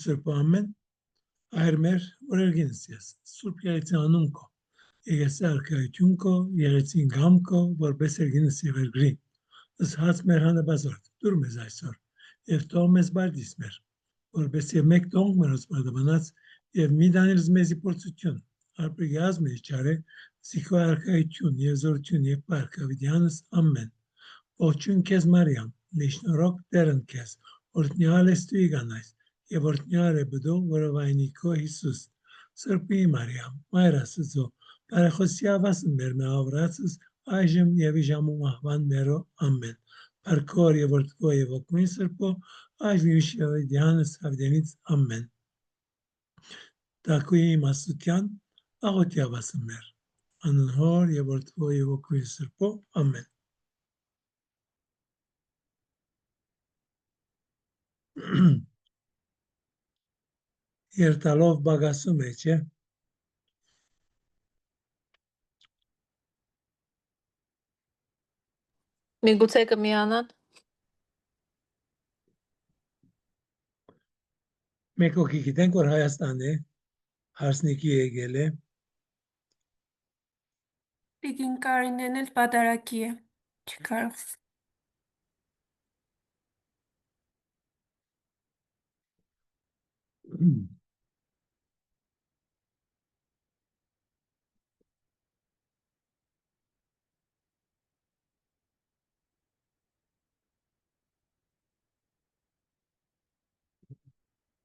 Սրբամեն այրմեր օրերգինս ես Սուրբ Եղեցի անունքո Եղեսի արքայությունքո Եղեցին գամքո որպես երգինս Եվերգրի ըս հաց մեր հանրաբազորդ դուր մեզ այսօր եւ թող մեզ բարդիս մեր որպես եւ մեկ տոնք մերոց բարդաբանած եւ մի դանել մեզի փորձություն արբիգազ մեզ ճարե սիքո արքայություն եւ զորություն եւ բարքավիդյանս ամեն ողջույն քեզ Մարիամ Նիշնորոք Տերն քեզ օրհնյալ ես դու իգանայս եւ օրհնյալ է բդու որովայնիկո Հիսուս Սրբի Մարիամ Մայր Աստծո բարեխոսիավասն մեր մահավրածս այժմ եւ իժամում ահվան մերո ամեն Փարքոր եւ որդկո եւ օգնին Սրբո այժմ Յիշավիդյանս հավդենից ամեն Տակուի մասության աղոթիավասն մեր անհոր եւ որդկո եւ օգնին Սրբո ամեն Երտալով բագասում է, չէ։ Միգուցե կմիանան։ Մեկ հոգի գիտենք, որ Հայաստան է, հարսնիկի եկել է։ Տիկին Կարինեն էլ պատարակի է, չկարող։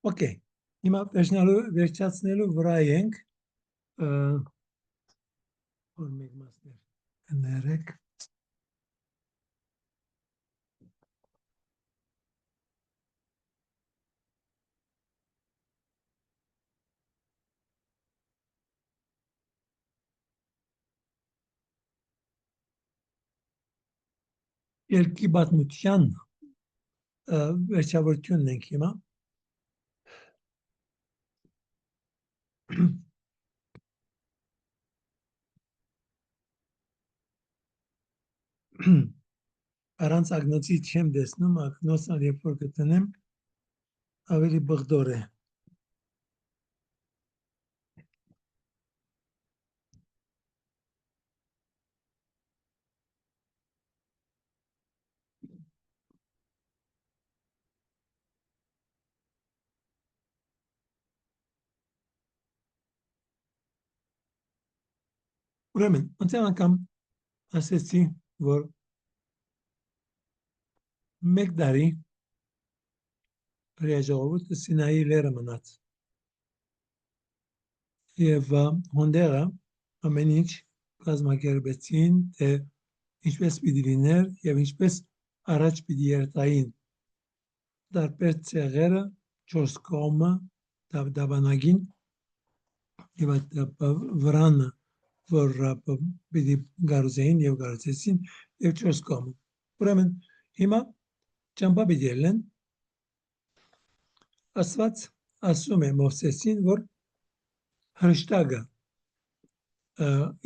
Okay, հիմա վերջացնելու վրա ենք, որ մեկ մասներ կներեք, երկի բատմության վերջավորությունն ենք հիմա, Առանց ագնոցի չեմ դեսնում, ագնոցն երբ որ գտնեմ, ավելի բղդոր է։ Ուրեմն, անցյալ անգամ ասեցի, որ մեկ դարի հրեաժողովուրդը Սինայի լերը մնաց եւ հոնդերը ամեն ինչ կազմակերպեցին թե ինչպես պիտի լիներ եւ ինչպես առաջ պիտի երթային տարբեր ցեղերը 4 կողմը դավանագին եւ այդ վրանը որ պիտի գարուզեին եւ գարուցեցին եւ 4 կողմը ուրեմն հիմա ճամփա պիտի ելեն Աստված ասում է Մովսեսին որ հրեշտակը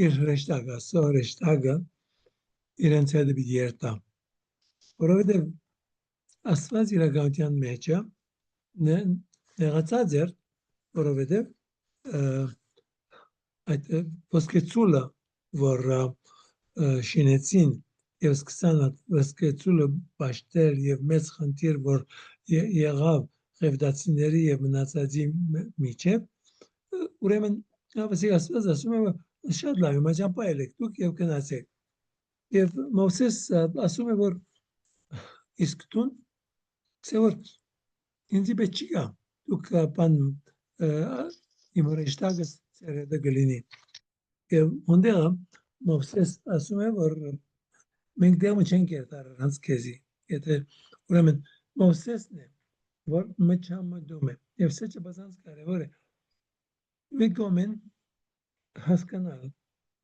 իր հրեշտակը ասո հրեշտակը իրենց հետ պիտի երթա որովհետեւ Աստված իրականության մեջ նեղացած էր որովհետեւ այդ ոսկեցուլը որ շինեցին եւ սկսան ոսկեցուլը պաշտել եւ մեծ խնդիր որ եղավ ղևդացիների եւ մնացածի միջեւ ուրեմն Աստված ասում է շատ լավ է ճամփա ելեք դուք եւ գնացեք եւ Մովսես ասում է որ իսկ տուն ծեոր ինձ պետք չի գա դուք բան իմ հրեշտակը ծերեդը գլինի եւ հոնդերը Մովսես ասում է որ մենք դեռ չենք երթար առանց քեզի եթե ուրեմն Մովսեսն է որ մճամդում է եւ սա չբազանց կարեւոր է մեկ կողմեն հասկանալ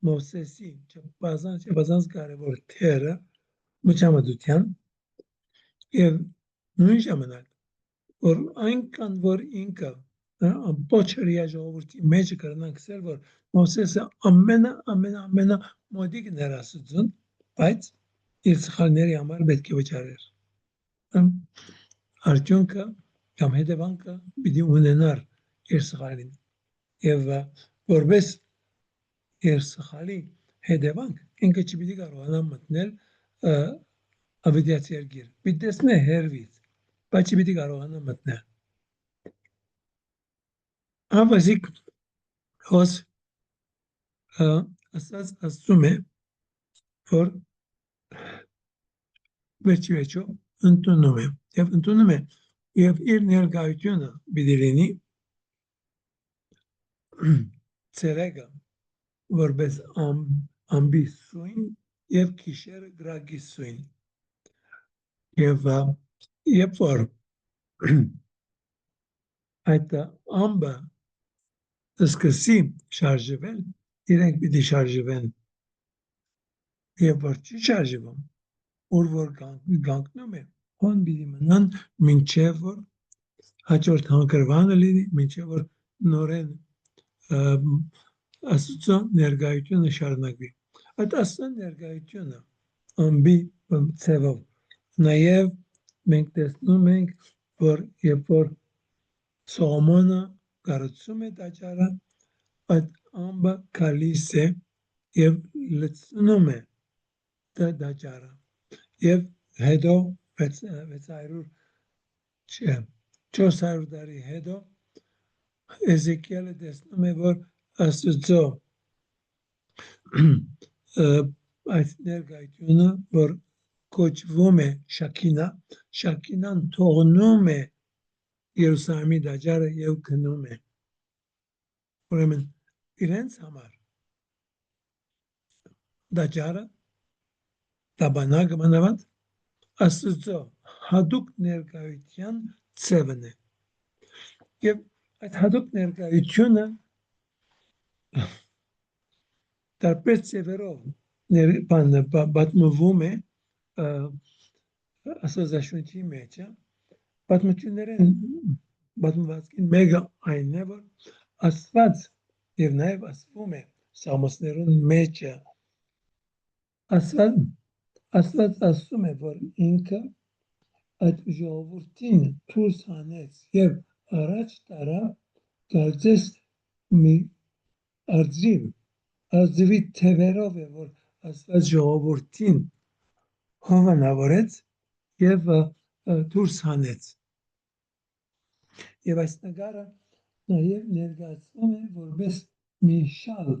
Մովսեսի չբազանց կարեւոր թերը մճամդության եւ նույն ժամանակ որ այնքան որ ինքը ամբողջ հրեաժողովրդի մեջ կրնանք սեր որ Մովսեսը ամենա մոդիկն էր Աստծուն բայց իր սխալների համար պետք է վճարեր արդյունքը կամ հետևանքը պիտի ունենար իր սխալին եւ որպես իր սխալի հետևանք ինքը չպիտի կարողանա մտնել ավետյացի երկիր պիտի տեսնե հերվից բայց չպիտի կարողանա մտնել ավազիկ հոս ասած ասում է որ վերջիվերջո ընդունում է եւ ընդունում է եւ իր ներկայությունը պիտի լինի ցերեգա որպես ամբիսույն եւ քիշերը գրագիսույն եւ երբ որ այդ ամբը սկսի շարժվել իրենք պիտի շարժվեն եւ որ չի շարժվում որ գանկնում է հոն պիտի մնան մինչեւ որ հաջորդ հանգրվանը լինի մինչեւ որ նորեն Աստծո ներկայությունը շարունակվի այդ Աստծո ներկայությունը ամբի ցևով նաեւ մենք տեսնում ենք որ երբ որ Սողոմոնը կառուցում է տաճարը այդ ամբը գալիս է եւ լցնում է տաճարը եւ հետո 400 տարի հետո Էզեկիելը տեսնում է որ Աստծո այդ ներկայությունը որ կոչվում է Շաքինան թողնում է Երուսաղեմի տաճարը եւ գնում է ուրեմն իրենց համար տաճարը տաբանագը մանավանդ Աստծո հատուկ ներկայության ցևն է եւ այդ հատուկ ներկայությունը տարբեր ցևերով պատմվում է Աստվածաշունչի մեջ պատմություններն պատմվածքին մեկը այն է որ Աստված եւ նաեւ ասվում է Սամոսներուն մեջ Աստված ասում է որ ինքը այդ ժողովրդին դուրս հանեց եւ առաջ տարավ դարձես մի արձիվի թևերով է որ Աստված ժողովրդին հովանավորեց եւ դուրս հանեց եւ այս նկարը նաեւ ներկայացնում է որպես մի շալ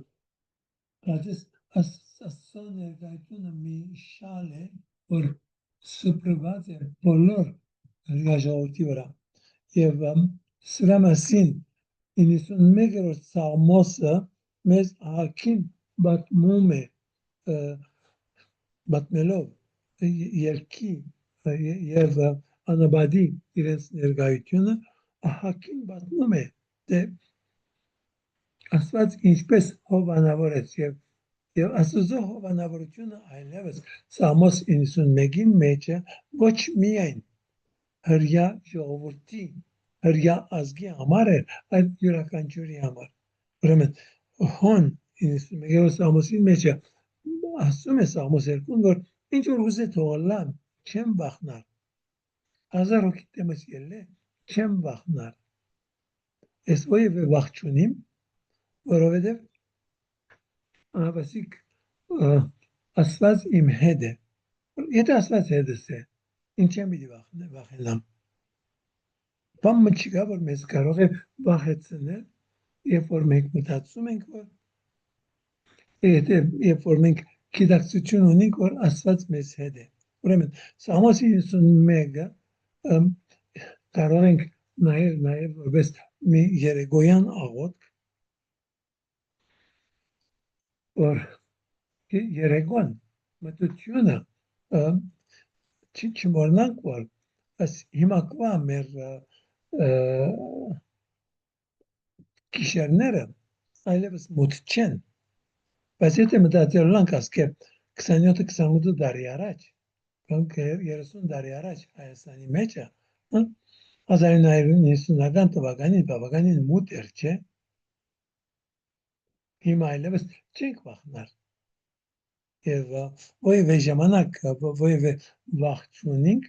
դարձես Աստծո ներկայությունը մի շալ է որ սփռված է բոլոր ժողովրդի վրա եւ սրա մասին 91-րդ Սաղմոսը մեզ ահագին պատմում է պատմելով երկի եւ անաբադի իրենց ներկայությունը ահագին պատմում է թե Աստված ինչպես հովանավորեց եւ Աստծո հովանավորությունը այլևս Սամոս 91-ին մեջը ոչ միայն հրյա ժողովրդի հրյա ազգի համար է այլ յուրաքանչյուրի համար ուրեմն հոն 91-րդ Սամոսի մեջը ասում է Սամոս 2-ն որ ինչ որ ուզե թողնամ չեմ վախնար հազար հոգի դեմս ելնե չեմ վախնար ես ովևէ վախ չունիմ որովհետև Ավասիկ Աստված իմ հետ է եթե Աստված հետս է ինչ եմ պիտի վախենամ բան չկա որ մեզ կարող է վախեցնել երբ որ մենք մտածում ենք որ երբ որ մենք գիտակցություն ունենք որ Աստված մեզ հետ է ուրեմն Սամոս 91-ը կարող ենք նաև որպես մի երեկոյան աղոթք որ երեկոն մտությունը չմոռանանք որ հիմա կա մեր գիշերները այլևս մոտ չեն բայց եթե մտածելանք ասկե 27-28 տարի առաջ կամ 30 տարի առաջ Հայաստանի մեջը 1990-ական թվականին բավականին մոտ էր չէ հիմա այլևս չենք վախնար եւ ովևէ ժամանակ ովևէ վախ չունենք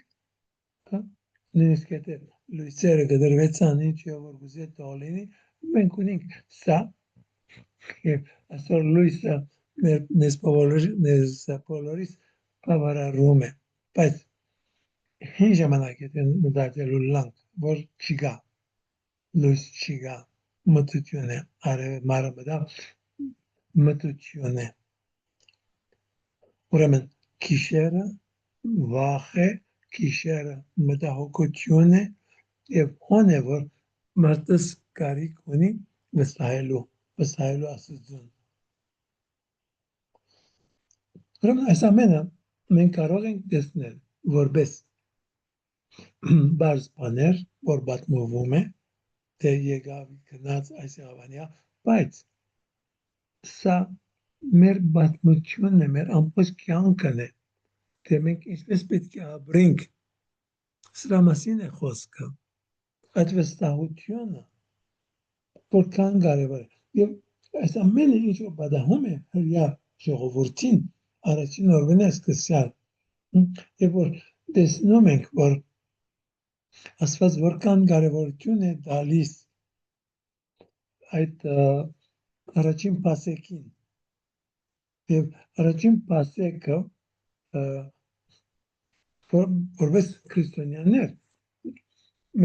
նույնիսկ եթե լույսերը կդրվեցան ինչ եւ որ գուզե տալինի մենք ունենք սա եւ այսօր լույսը մեզ բոլորիս բավարարում է բայց հին ժամանակետին մտածելու լանք որ չկա լույս չկա մտություն է արևը մարը մտա մտություն է ուրեմն գիշերը վախ է գիշերը մտահոգություն է եւ հոն է որ մարդս կարիք ունի վստահելու Աստծուն ուրեմն այս ամենը մենք կարող ենք տեսնել որպես բարձ բաներ որ պատմվում է թե եկավ գնաց այս հավանյա բայց սա մեր պատմությունն է մեր ամբողջ կյանքն է թե մենք ինչպես պետք է ապրենք սրա մասին է խոսքը այդ վստահությունը որքան կարևոր է եւ այս ամենը ինչ որ պատահում է հրյա ժողովրդին առաջին օրվան է սկսյալ եւ որ տեսնում ենք որ Աստված որքան կարևորություն է տալիս այդ առաջին պասեկին եւ առաջին պասեկը որպես քրիստոնյաներ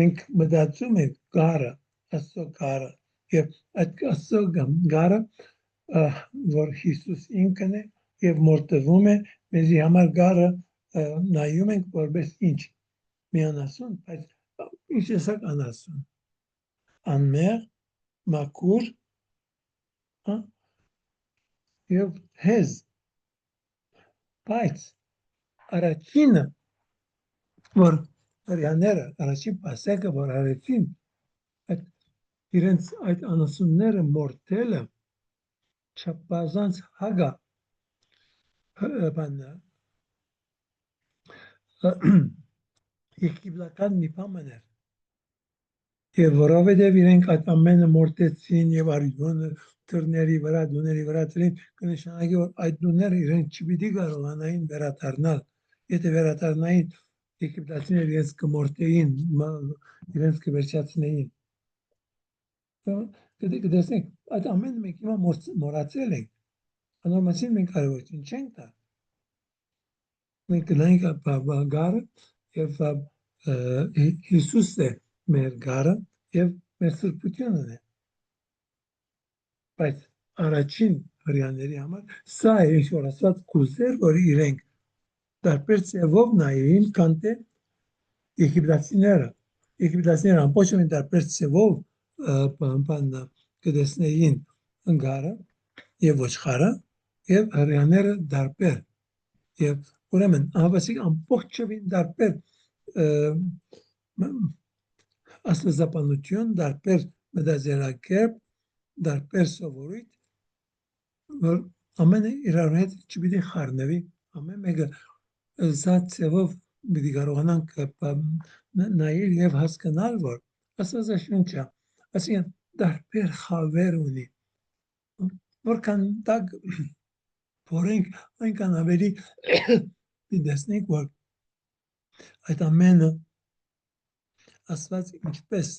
մենք մտածում ենք գարը Աստծո գարը եւ այդ Աստծո գարը որ Հիսուս ինքն է եւ մորտվում է մեզի համար գարը նայում ենք որպես ինչ միանասուն բայց ինչ է սա անասուն անմեղ մաքուր եւ հեզ բայց առաջինը որ հрьяաները առաջին պասեկը որ արեցին այդ իրենց այդ անասունները մորտելը չափազանց հագա բանը եգիպտական մի բան էր եւ որովհետեւ իրենք այդ ամենը մորտեցին եւ արյունը դռների վրա դուների վրա դրին կնշանակի որ այդ դուները իրենք չպիտի կարողանային վերադառնալ եթե վերադառնային եգիպտացիները իրենց կմորտեին իրենց կվերջացնեին կտեսնենք այդ ամենը մենք հիմա մոռացել ենք անորմասին մենք կարևորություն չենք տա մենք գնանք գարը եւ Հիսուս է մեր գարը եւ մեր սրբությունն է բայց առաջին հрьяաների համար սա է ինչ որ ասած կուզեր որ իրենք տարբեր ձևով նայեին քան թե եգիպտացիները ամբողջովին տարբեր ձևով բանը կտեսնեին գարը եւ ոչխարը եւ հрьяաները տարբեր եւ ուրեմն հավասիկ ամբողջովին տարբեր աստվածապանություն տարբեր մտածելակերպ տարբեր սովորույթ որ ամենը իրար հետ չպիտի խառնվի ամեն մեկը զատ ձևով պիտի կարողանանք նայել եւ հասկանալ որ աստվածաշունչը այսինքն տարբեր խավեր ունի որքան տակ փորենք այնքան ավելի դեսնենք որ այդ ամենը Աստված ինչպես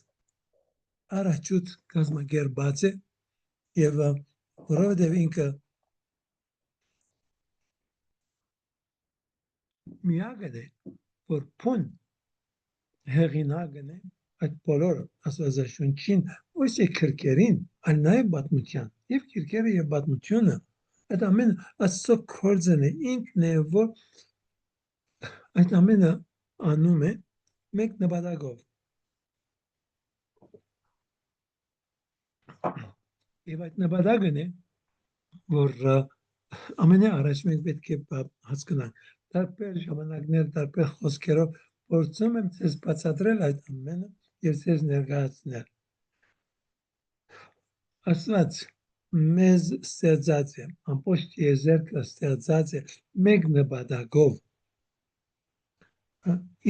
առաջուց կազմակերպած է եւ որովհետեւ ինքը միակն է որ փուն հեղինակն է այդ բոլոր աստվածաշունչին ոչ թե քրկերին այլ նաեւ պատմության եւ քրկերը եւ պատմությունը այդ ամենը Աստծո գործն է ինքն է որ այդ ամենը անում է մեկ նպատակով եւ այդ նպատակն է որ ամենաառաջ մենք պետք է հասկանանք տարբեր ժամանակներ տարբեր խոսքերով փորձում եմ ցես բացատրել այդ ամենը եւ ցես ներկայացնել Աստված մեզ ստեղծած է ամբողջ եզերքը ստեղծած է մեկ նպատակով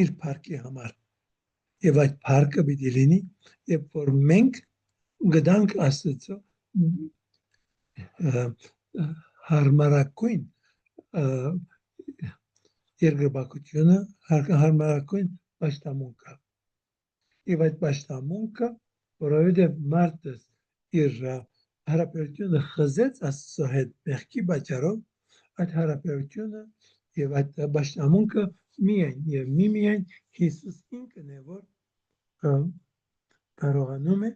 իր փառքի համար եւ այդ փառքը պիտի լինի եւ որ մենք գտանք Աստծո հարմարակույն երկրպագությունը հարմարակույն պաշտամունքը Եվ այդ պաշտամունքը, որովհետև մարդը իր հարաբերությունը խզեց Աստծո հետ մեղքի պատճառով, այդ հարաբերությունը եւ այդ պաշտամունքը միայն եւ միմիայն Հիսուս ինքն է, որ կարողանում է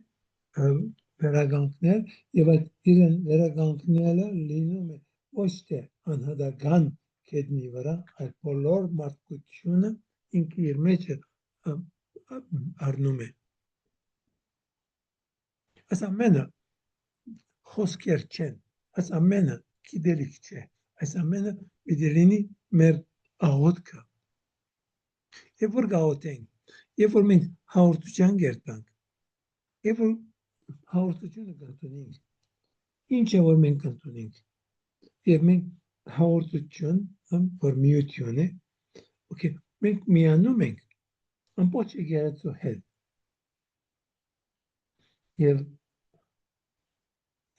վերագանքնել եւ այդ իրեն վերագանքնելը լինում է ոչ թե անհատական կետնի վրա, այլ բոլոր մարդկությունը ինքը իր մեջ առնում է։ Այս ամենը խոսքեր չեն, այս ամենը գիտելիք չէ, այս ամենը պիտի լինի մեր աղոթքը։ Երբ որ գաղութենք, երբ որ մենք հաղորդության գերտանք, երբ որ հաղորդությունը կընդունենք, ինչ է որ մենք կընդունենք, եւ մենք հաղորդություն, որ միություն է, մենք միանում ենք ամբողջ եկեղեցու հետ։ Եվ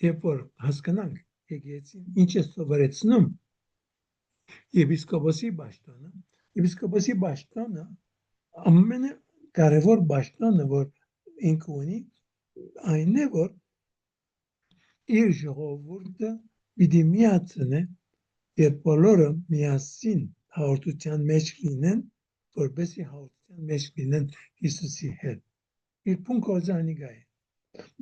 երբ որ հասկանանք եկեղեցին ինչ է սովորեցնում, եպիսկոպոսի բաշտոնը ամենակարևոր բաշտոնը, որ ինքը ունի, այն է, որ իր ժողովուրդը պիտի միացնի եւ բոլորը միասին հաղորդության մեջ լինեն, որպեսզի հաղորդության մեջ լինեն Հիսուսի հետ։ Իր փունքորձանի գայ։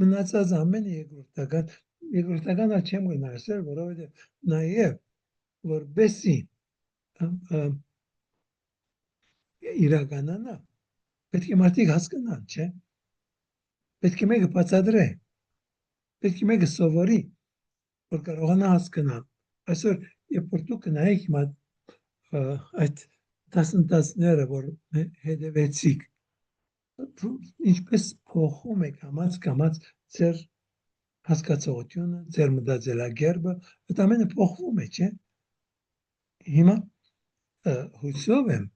Մնացած ամենը երկրորդական չեմ գնացել, որովհետև նաև որպեսզի իրականանա, պետք է մարդիկ հասկանան, չէ՞։ Պետք է մեկը բացատրե, պետք է մեկը սովորի, որ կարողանա հասկանալ։ Այսօր երբ որ դուք նայեք հիմա այդ դասընթացները, որ հետևեցիք, ինչպես փոխում եք կամաց ձեր հասկացողությունը, ձեր մտածելակերպը, այդ ամենը փոխվում է, չէ՞։ Հիմա հուսով եմ,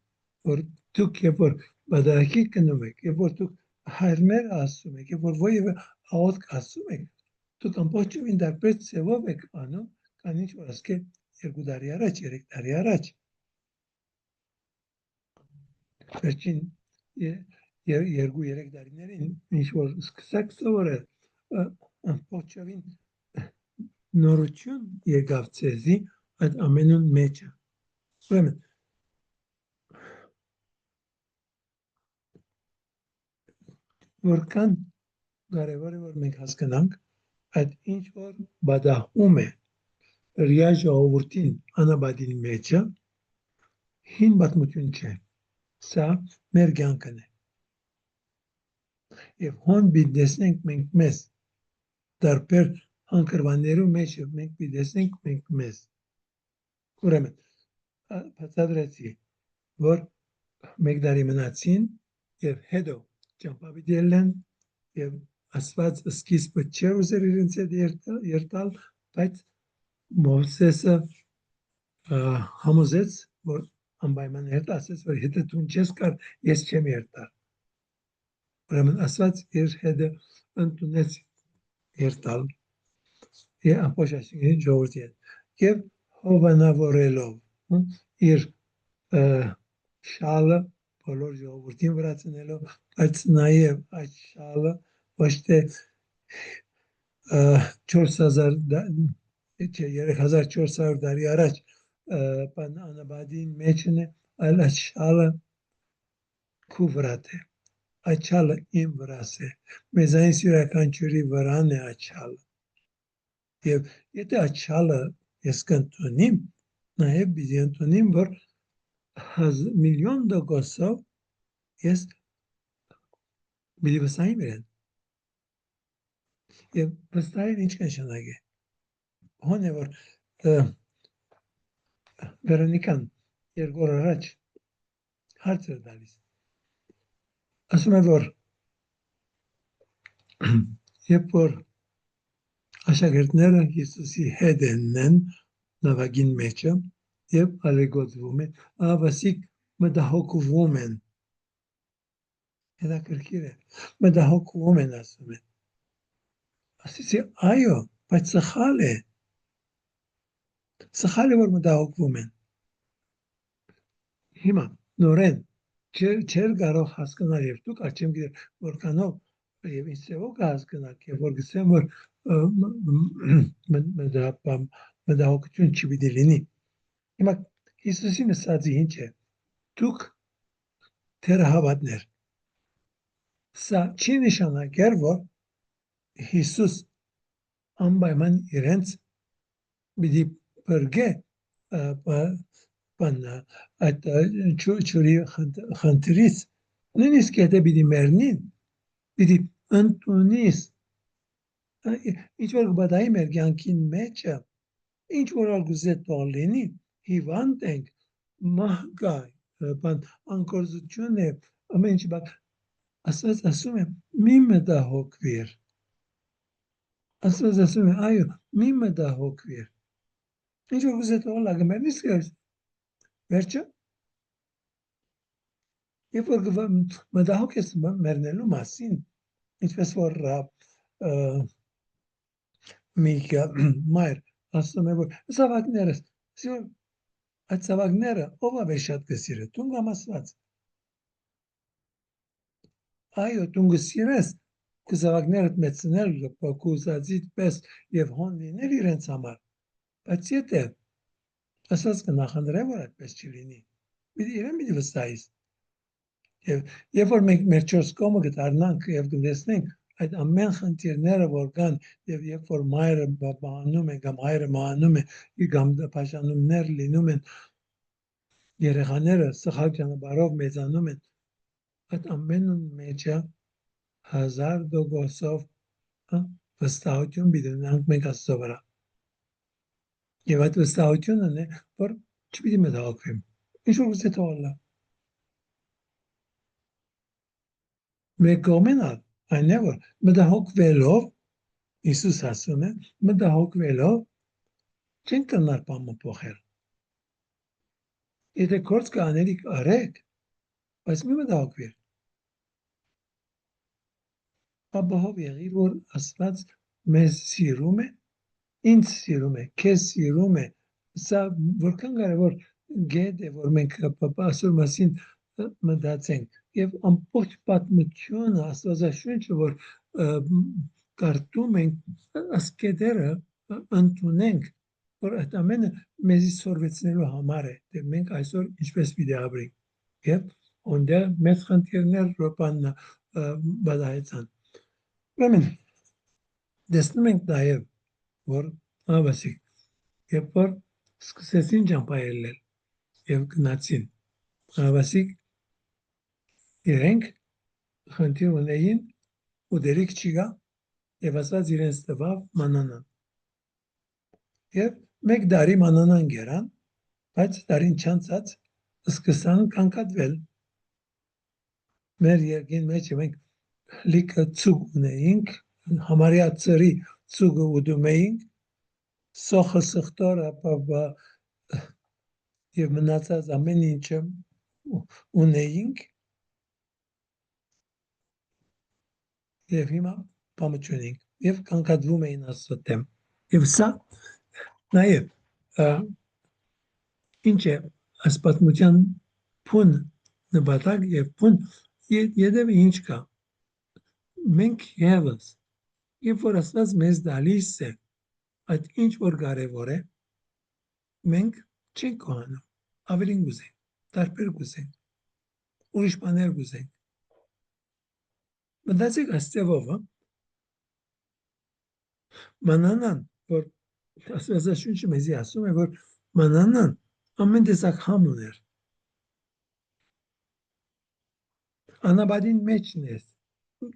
որ դուք երբ որ բادرակի կնում եք, երբ որ դուք հայրմեր ասում եք, երբ որ ոևէ աղոթք ասում եք, դուք ամբողջովին տարբեր ձևով եք անում, քան ինչ որ ասկե 2 տարի առաջ, 3 տարի առաջ։ Վերջին 2-3 տարիներին ինչ որ սկսեք սովորել, ամբողջովին նորություն եկավ ցեզի այդ ամենուն մեջը։ Ուրեմն որքան կարևոր է որ մենք հասկանանք այդ ինչ որ բադահում է ռիա ժողովրդին անաբադին մեջը հին պատմություն չէ, սա մեր կյանքն է։ Եվ հոն բիդեսնենք մենք մեզ տարբեր հանգրվաններու մեջ մենք բիդեսնենք մենք մեզ։ Ուրեմն բացատրեցի, որ մեկ տարի մնացին եւ հետո ճամփաբիդելեն եւ Աստված սկիզբը չէ ուզեր իրենց հետ երթալ, բայց Մովսեսը համոզեց, որ անպայման երթա, ասեց, որ եթե դու չես կար, ես չեմ երթալ։ Ուրեմն Աստված իր հետը ընդունեց երթալ եւ ապօրինի ժողովրդի հետ եւ հովանավորելով իր շալը բոլոր ժողովրդին վրա ցնելով, բայց նաեւ այդ շալը ոչ թե 3400 տարի առաջ բան անաբադին մեջն է, այլ այդ շալը քու վրա է, այդ շալը իմ վրաս է, մեզանից յուրաքանչյուրի վրան է այդ շալը։ Եվ եթե այդ շալը ես կընդունիմ, նաեւ պիտի ընդունիմ, որ 1,000,000% ես պիտի վստահիմ իրեն։ Եվ վստահել ինչ կնշանակի է։ Հոն է որ Վերոնիկան 2 օր առաջ հարց էր տալիս։ Ասում է որ երբ որ աշակերտները Հիսուսի հետ են նավագին մեջը եւ ալեգոծվում են, ավասիկ մտահոգվում են։ Հետաքրքիր է, մտահոգվում են ասում են։ Ասեցի այո, բայց սխալ է։ Սխալ է որ մտահոգվում են։ Հիմա նորեն չէր կարող հասկանալ եւ դուք աչեմ գիտեր որքանով եւ ինձ ծեվով կհասկանաք եւ որ գսեմ որ մտահոգություն չպիտի լինի հիմա Հիսուսի նշածի ինչ է դուք թերահավատներ սա չի նշանակեր որ Հիսուս անպայման իրենց պիտի բրգե այդ ճուրի խնդրից նույնիսկ եթե պիտի մեռնին պիտի ընդունիս ինչ որ բադայի մեր կյանքին մեջը ինչ որ գուզե թող լինի հիվանդ ենք մահկա անկորձություն է ամեն ինչ բաց Աստված ասում է մի մտահոգվիր Աստված ասում է այո մի մտահոգվիր ինչ որ գուզե թող լագը մեռնիս վերջը երբ որ մտահոգ ես մեռնելու մասին ինչպես որ մի մայր ասում է որ զավակներս այդ զավակները ով է շատ կսիրը դու կամ Աստված այո դու կսիրես քո զավակներդ մեծնել քո զածիդ պես եւ հոն լինել իրենց համար բայց եթե Աստված կնախընտրե որ այդպես չլինի իրեն պիտի վստահես Երբ որ մենք մեր չորս կողմը կդառնանք եւ կտեսնենք այդ ամեն խնդիրները որ կան եւ երբ որ մայրը բանում է կամ հայրը մանում է կամ բաժանումներ լինում են երեխաները սխալ ճանապարհով մեծանում են այդ ամենը մեջը 1000% վստահություն պիտի ունենանք մենք Աստծո վրա եւ այդ վստահությունն է որ չպիտի մտահոգվենք ինչ որ գուցե թողնա Մեկ կողմենալ այն է որ մտահոգվելով Հիսուս ասում է մտահոգվելով չեն կնար բամը փոխել Եթե գործ կանելիք արեք բայց մի մտահոգվիր Ապահով եղիր որ Աստված մեզ սիրում է ինձ սիրում է քեզ սիրում է սա որքան կարևոր գետ է որ մենք ասոր մասին մտածենք եւ ամբողջ պատմությունը Աստվածաշունչը որ կարդում ենք ասկետերը ընդունենք որ այդ ամենը մեզի սորվեցնելու համար է դե մենք այսօր ինչպես պիտի ապրենք եւ ոնդեր մեծ խնդիրներ ռոպան բադայցան Ուրեմն դեսնում ենք նաեւ որ ավասիկ երբ որ սկսեցին ճամփայել եւ գնացին ավասիկ իրենք խնդիր ունեին ու դերիկ չկա եւ ասած իրենց տվավ մանանան եւ մեկ դարի մանանան գերան բայց դարին չանցած սկսան կանգատվել մեր երկին մեջ մենք լիքը ցուկ ունեինք համարյա ծրի ցուկը ուդում էինք սոխը սխտորը եւ մնացած ամեն ինչը ունեինք եւ հիմա բամչունենք եւ կանգատվում էին Աստծո դեմ եւ սա նաեւ ինչ է ասպատմության փուն նպատակ եւ փուն յետևը ինչ կա մենք եւս երբ որ Աստված մեզ դալիս է այդ ինչ որ կարևոր է մենք չենք կողանում ավելին գուզենք տարբեր գուզենք ուրիշ բաներ գուզենք մտածեք աստծով մանանան որ Աստվածաշունչը մեզի ասում է որ մանանան ամեն տեսակ համ ուներ անաբադին մեջն է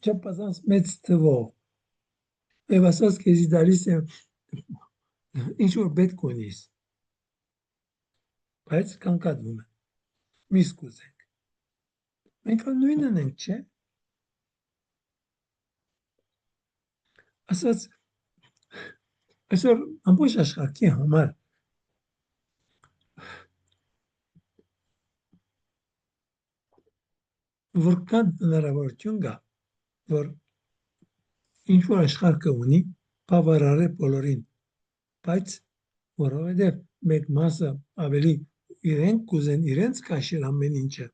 չափազանց մեծ թվով եւ ասած քեզի դալիս է ինչ որ պետք ունիս բայց կանգատվում է միսկ ուզենք մենք նույնն ենք չէ ասած այսօր ամբողջ աշխարհի համար որքան հնարավորություն կա որ ինչ որ աշխարհը ունի բավարարե բոլորին բայց որովհետև մեկ մասը ավելի իրենք կուզեն իրենց կաշել ամեն ինչը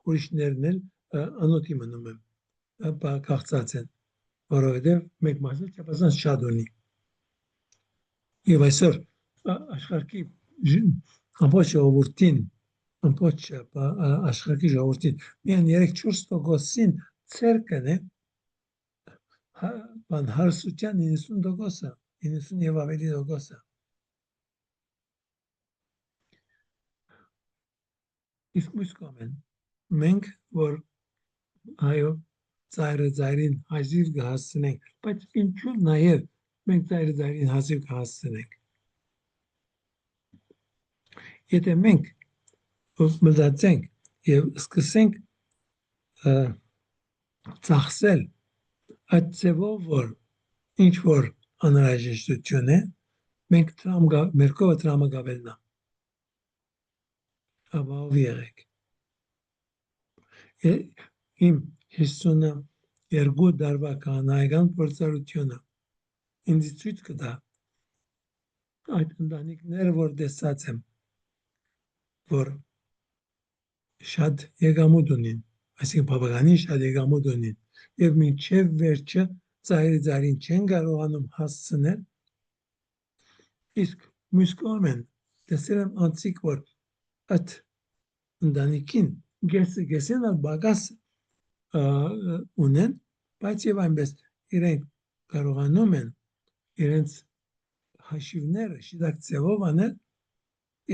ուրիշներն էլ անոթի մնում եմ, քաղցած են, որովհետև մեկ մասը չափազանց շատ ունի։ Եվ այսօր աշխարհի ամբողջ ժողովրդին, ամբողջ աշխարհի ժողովրդին միայն 3-4%-ին ցերկն է, բան հարստության 90%-ը, 90 եւ ավելի տոկոսը։ Իսկ մյուս կողմեն մենք որ այո ծայրին հազիվ կհասցնենք, բայց ինչու նաև մենք ծայրին հազիվ կհասցնենք։ Եթե մենք մտածենք եւ սկսենք ծախսել այդ ձևով որ ինչ որ անհրաժեշտություն է, մենք մեր կողը տրամը գավելնա։ Աբավ եղեք։ Իմ 52 դարվա կանայական փորձառությունը ինձ ցույց կտա այդ ընտանիքները, որ տեսած եմ, որ շատ եկամուտ ունին, այսինքն բավականին շատ եկամուտ ունին, եւ մինչեւ վերջը ծայրին չեն կարողանում հասցնել, իսկ մյուս կողմեն տեսել եմ անցիկ, որ այդ ընտանիքին գեսեն բագաս ունեն, բայց եւ այնպես իրենք կարողանում են իրենց հաշիվները շիդակ ձևով անել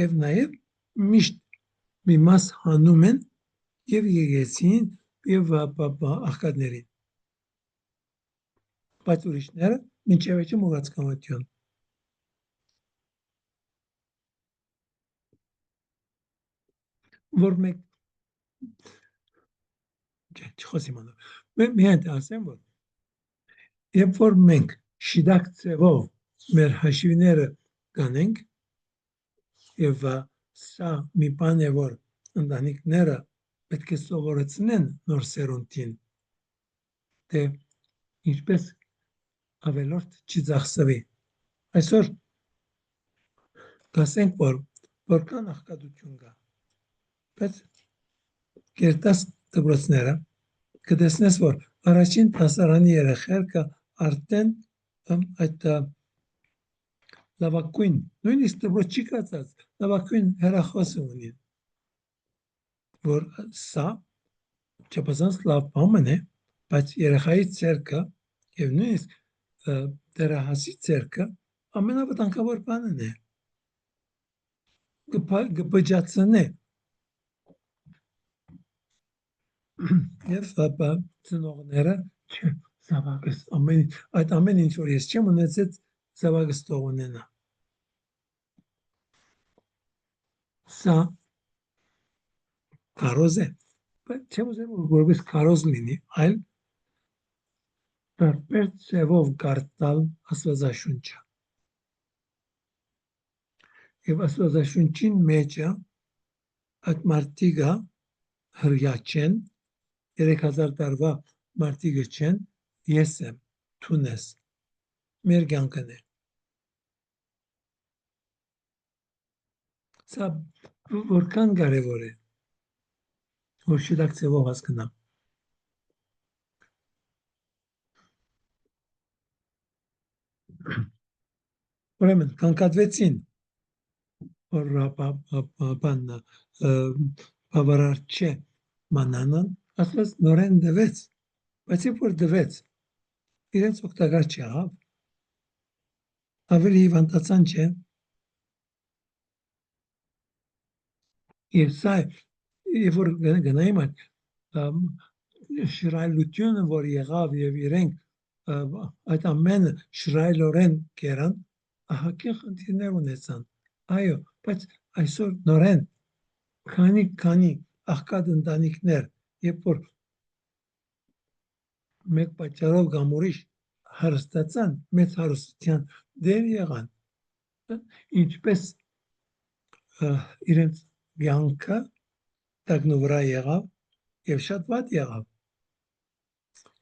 եւ նաեւ միշտ մի մաս հանում են եւ եկեցին եւ աղքատներին, բայց ուրիշները մինչեւ վերջը մոռացկամություն։ Որ մենք չխոսիմանալ միայն ասեմ որ երբ որ մենք շիդակ ձևով մեր հաշիվները կանենք եւ սա մի բան է որ ընտանիքները պետք է սովորեցնեն նոր սերունդին թե ինչպես ավելորդ չձախսվի այսօր կասենք որ որքան աղքատություն կա բայց գերտաս դպրոցները կտեսնես որ առաջին դասարանի երեխեքը արդեն այդ լավագույն նույնիսկ դպրոց չի կացած լավագույն հեռախոս ունին որ սա չափազանց լավ բան է բայց երեխայի ցերկը եւ նույնիսկ դեռահասի ցերկը ամենավտանգավոր բանն է կբջացնե եւ ծնողները զավակս այդ ամեն ինչ որ ես չեմ ունեցել զավակս թող ունենա սա կարոզ է բայց չեմ ուզում որպես կարոզ լինի այլ տարբեր ձևով կարդալ աստվածաշունչը եւ աստվածաշունչին մեջը այդ մարտիկը հրյա չեն 3000 տարվա մարտիկը չեն ես եմ թունես մեր կյանքն է սա որքան կարևոր է որ շիդակ ձևով հասկանամ ուրեմն կանգատվեցին որ բանը բավարար չէ մանանան ասված նորեն դվեց բայց երբ որ դվեց իրենց օգտակար չեղավ ավելի հիվանդացան չէ եւ սա երբ որ գնայինք շռայլությունը որ եղավ եւ իրենք այդ ամենը շռայլորեն կերան ահագին խնդիրներ ունեցան այո բայց այսօր նորեն քանի աղքատ ընտանիքներ երբ որ մեկ պատճառով կամ ուրիշ հարստացան մեծ հարստության դեր եղան ինչպես իրենց կյանքը տագնու վրա եղավ եւ շատ վատ եղավ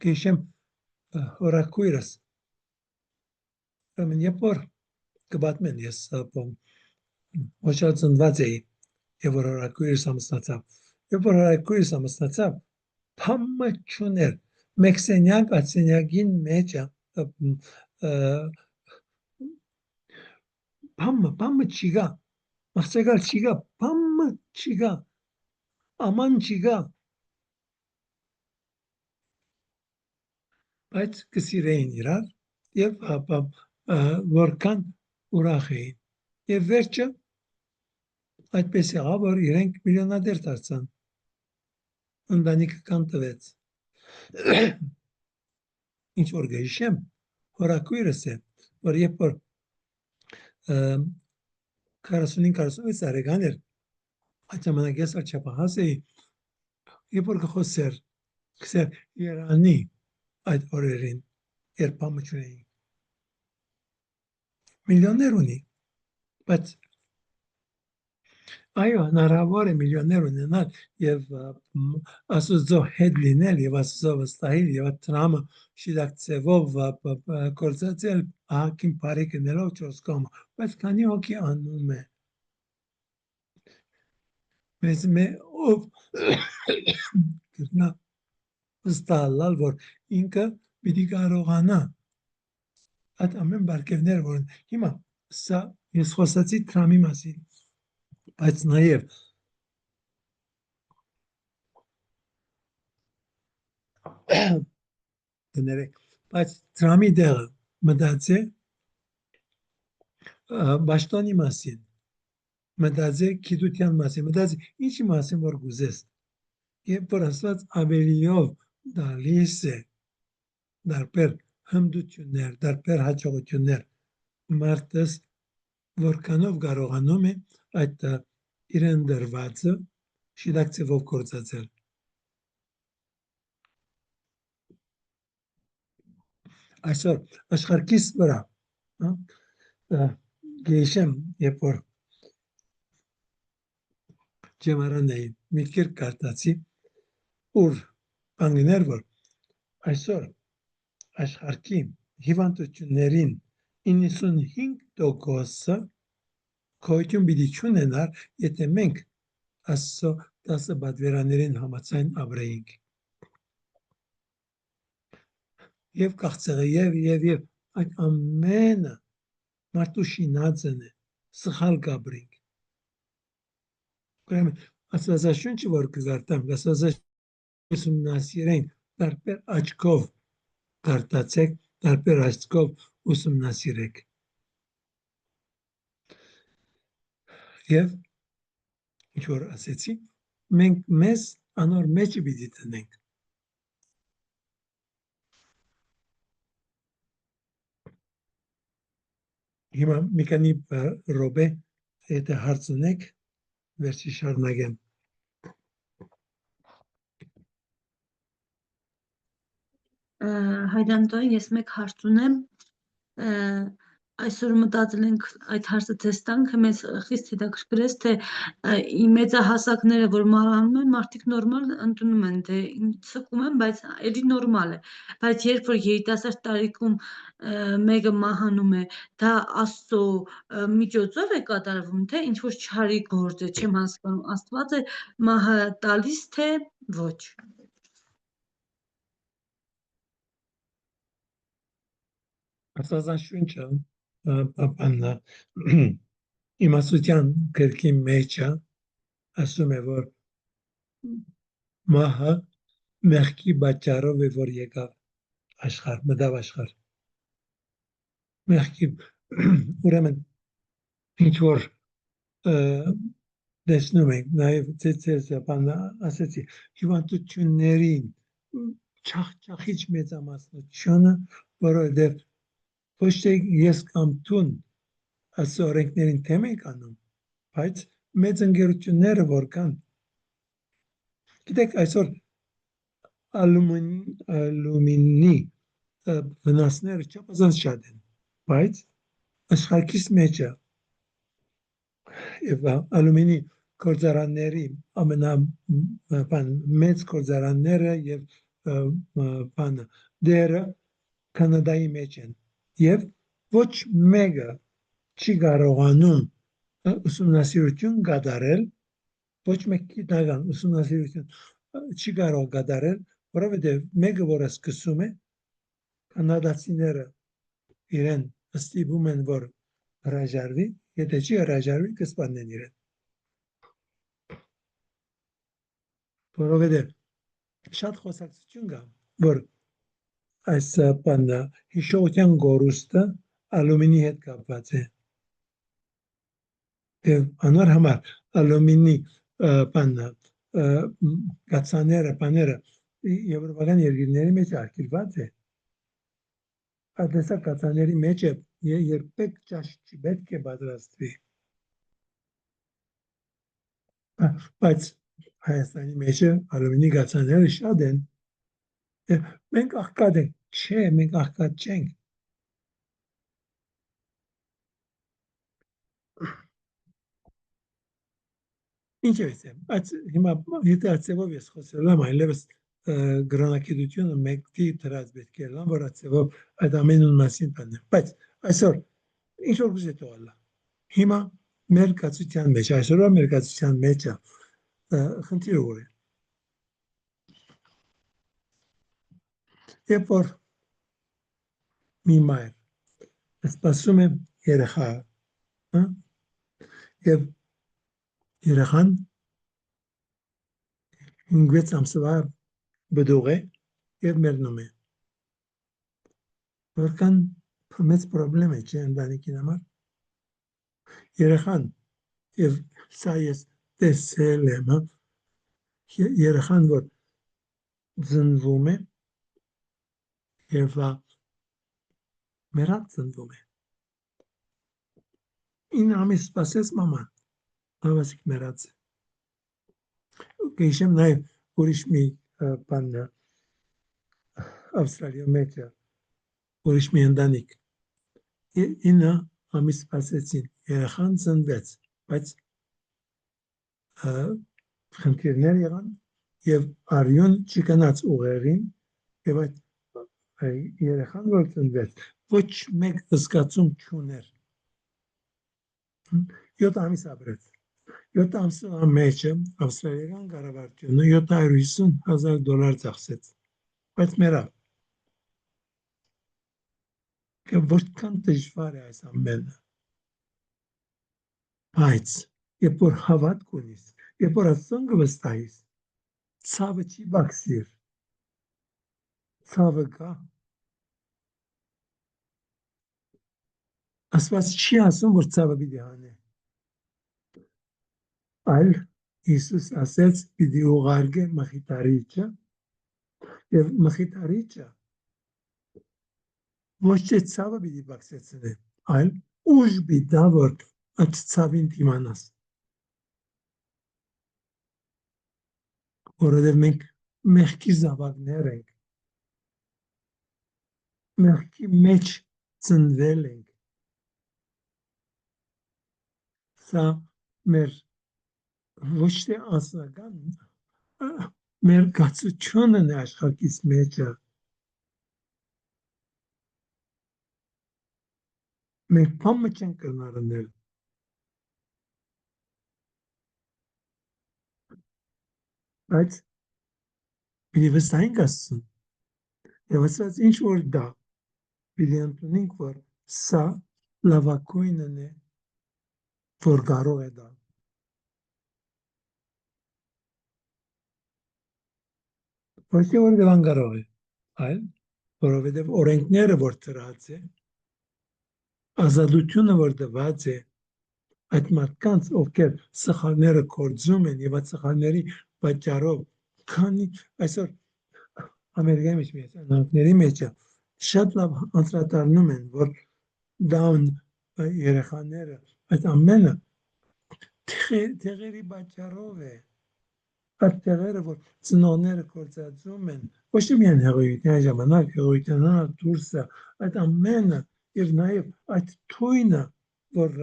քիշեմ հորակույրս ուրեմն երբ որ կբատմեն ես ոչ ծնված էի եւ որ հորակույրս ամուսնացավ Երբ որ հարակույրս ամուսնացավ, փամը չուներ, մեկ սենյակ, այդ սենյակին մեջ փամը չիգա, մաղցեգալ չիգա, փամը չիգա, աման չիգա, բայց կսիրեին իրար և որքան ուրախ էին և վերջը այդպես եղավ, որ իրենք միլիոնադեր դարձան, ընտանիքը կանտվեց, ինչ որ գիշեմ, հորակույրս է, որ երբ որ 45-46 տարեկան էր, այդ ժամանակ ես չափահաս էի, երբ որ կխոսեր, կսեր Երանի այդ օրերին, երբ փամը չունեին, միլիոններ ունի, բայց այո, հնարավոր է միլիոններ ունենալ և Աստծո հետ լինել և Աստծո վստահել և այդ տրամը շիդակ ծևով կործածել ահագին բարի գնելով 4 կողմը, բայց քանի հոգի անում է մեզ ով կրնա վստահալ, որ ինքը պիտի կարողանա այդ ամեն բարգևները, որ հիմա սա ես խոսացի տրամի մասին, բայց նաև բայց տրամի դեղը մտածե բաշտոնի մասին, մտածե գիտության մասին, մտածե ինչի մասին, որ գուզես, երբ որ Աստված ավելիով տալիս է դարբեր հմտություններ, դարբեր հաջողություններ, մարդս որքանով կարողանում է այդ իրեն դրվածը շիդակ ծևով կործածել։ Այսօր աշխարհքիս վրա գեշեմ, երբ որ ջեմարան էի, մի կերպ կարդացի, ուր անգներ, որ այսօր աշխարհքի հիվանդություններին 95%-ը գոյություն պիտի չունենար, եթե մենք Աստծո 10 պատվերաներին համաձայն ապրեինք։ Եվ կաղցեղը, և այդ ամենը մարդու շինածն է, սխալ գաբրինք։ Ուրեմն Աստվածաշունչը, որ կգարտամ, Աստվածաշունչը ուսումնասիրենք, տարբեր աչքով գարտացեք, տարբեր աչքով ուսումնասիրեք։ Եվ ինչ որ ասեցի, մենք մեզ անոր մեջը պիտի տնենք։ Հիմա մի քանի րոպե եթե հարց ունեք, վերջի շարունակեմ։ Հայրանտո, ես մեկ հարց ունեմ, այսօր մտածել ենք այդ հարցը տեստանք, մեզ խիստ հետաքրքրեց, թե մեծահասակները, որ մահանում են, մարդիկ նորմալ ընդունում են, թե ցկում են, բայց էլի նորմալ է, բայց երբ որ երիտասարդ տարիքում մեկը մահանում է, դա Աստծո միջոցով է կատարվում, թե ինչ որ չարի գործ է, չեմ հասկանում, Աստված է մահը տալիս, թե ոչ։ Աստվածաշունչը իմաստության գրքի մեջը ասում է, որ մահը մեղքի պատճառով է, որ եկավ աշխարհ, մտավ աշխարհ։ Մեղքի ուրեմն ինչ որ տեսնում ենք, նաև ասեցի, հիվանդություններին չախիչ մեծամասնությունը, որովհետև ոչ թե ես կամ տուն Աստծո օրենքներին թեմ ենք անում, բայց մեծ ընկերությունները որ կան, գիտեք, այսօր ալումինի վնասները չափազանց շատ են, բայց աշխարհքիս մեջը եւ ալումինի գործարանների ամենամեծ գործարանները եւ դերը Կանադայի մեջ են եւ ոչ մեկը չի կարողանում ուսումնասիրություն կատարել ոչ մեկ գիտական ուսումնասիրություն չի կարող կատարել, որովհետև մեկը որը սկսում է կանադացիները իրեն ստիպում են որ հրաժարվի, եթե չի հրաժարվի կսպանեն իրեն։ Որովհետև շատ խոսակցություն կա, որ այս բանը հիշողության գորուստը ալումինի հետ կապված է։ Եվ անոր համար ալումինի բանը կացաները, բաները եվրոպական երկրների մեջ արգելված է։ Այդտեսակ կացաների մեջ երբեք ճաշ չպետք է պատրաստվի։ Բայց Հայաստանի մեջ ալումինի կացաները շատ են։ Մենք աղքատ ենք, չէ, մենք աղքատ չենք։ Ինչ է ասեմ, այդ հիմա եթե ացեվով ես խոսել եմ, այլևս գրանակետությունը մեկի դրած պետք է լան, որ ացեվով այդ ամենուն մասին բանեմ։ Բայց այսօր ինչ որ գուզե տողալա։ Հիմա մեր կացության մեջ, այսօրվա մեր կացության մեջ խնդիրը որ է։ Երբ որ մի մայր սպասում է երեխա, եւ երեխան 5-6 ամսվա բդուղ է եւ մեռնում է։ Որքան մեծ պրոբլեմ է չէ ընտանիքին համար։ Երեխան եւ սա ես տեսել եմ, երեխան որ ծնվում է եւ մեռած ծնվում է։ 9 ամիս սպասեց մաման, հավասիկ մեռած է։ Գիշեմ նաեւ ուրիշ մի բան Ավստրալիա մեջ ուրիշ մի ընտանիք 9 ամիս սպասեցին, երեխան ծնվեց, բայց խնդիրներ եղան եւ արյուն չգնաց ուղեղին եւ այդ երեխան որ ծնվեց ոչ մեկ զգացում չուներ 7 ամիս ապրեց 7 ամսվա մեջ ավստրալիական կառավարությունը $750,000 ծախսեց բայց մեռավ որքան դժվար է այս ամենը բայց երբ որ հավատք ունիս երբ որ ասոնք վստահիս ցավը չի բացիր ցավը կա ասված չի ասում որ ցավը պիտի հանե այլ Հիսուս ասեց պիտի ուղարկե մխիթարիչը եւ մխիթարիչը ոչ թե ցավը պիտի բացեցնե այլ ուժ պիտի որ այդ ցավին դիմանաս որովհետև մենք մեղքի զավակներ ենք մեղքի մեջ ծնվել ենք սա մեր ոչ թե անձնական մեր գացությունն է աշխարհիս մեջը մենք փամը չենք կրնարնել բայց պիտի վստահենք Աստծուն եւ ասած ինչ որ դա պիտի ընդունենք որ սա լավակույնն է որ կարող է դա ոչ թե որ դրան կարող է այլ որովհետեւ օրենքները որ ծրած է ազատությունը որ դված է այդ մարդկանց ովքեր սխալները կործում են եւ այդ սխալների պատճառով քանի այսօր Ամերիկայի մեջ միացյալների մեջ շատ լավ անդրադառնում են որ դաուն երեխաները այդ ամենը թեղերի պատճառով է այդ տեղերը որ ծնողները կործածում են ոչ թե միայն հեղիության ժամանակ հեղիության դուրսը այդ ամենը եւ նաեւ այդ թույնը որ